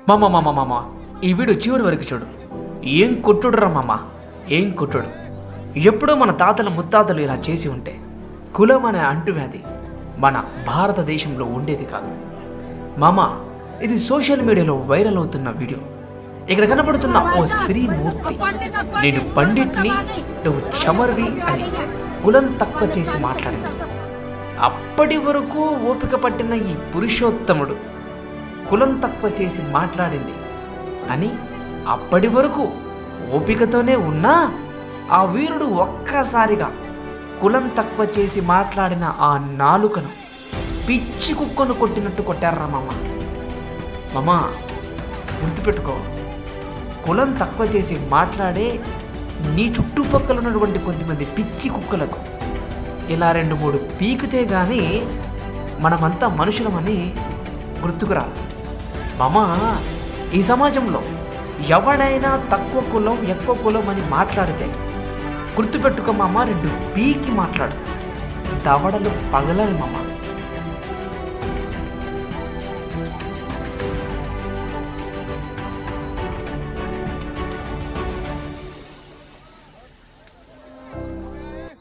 మామ ఈ వీడియో చివరి వరకు చూడు. ఏం కొట్టుడురా మామ, ఏం కొట్టుడు. ఎప్పుడో మన తాతల ముత్తాతలు ఇలా చేసి ఉంటే కులం అనే అంటువ్యాధి మన భారతదేశంలో ఉండేది కాదు. మామ, ఇది సోషల్ మీడియాలో వైరల్ అవుతున్న వీడియో. ఇక్కడ కనబడుతున్న ఓ శ్రీమూర్తి నేను పండిట్ని, నువ్వు చమర్వి అని కులం తక్కువ చేసి మాట్లాడింది. అప్పటి వరకు ఓపిక పట్టిన ఈ పురుషోత్తముడు కులం తక్కువ చేసి మాట్లాడింది అని అప్పటి వరకు ఓపికతోనే ఉన్నా ఆ వీరుడు ఒక్కసారిగా కులం తక్కువ చేసి మాట్లాడిన ఆ నాలుకను పిచ్చి కుక్కను కొట్టినట్టు కొట్టారా మామ. గుర్తుపెట్టుకో, కులం తక్కువ చేసి మాట్లాడే నీ చుట్టుపక్కల ఉన్నటువంటి కొద్దిమంది పిచ్చి కుక్కలకు ఇలా 2-3 పీకితే గానీ మనమంతా మనుషులమని గుర్తుకురా మామ. ఈ సమాజంలో ఎవడైనా తక్కువ కులం ఎక్కువ కులం అని మాట్లాడితే గుర్తుపెట్టుకో మామ, 2 పీకి మాట్లాడు, దవడలు పగలని మామ.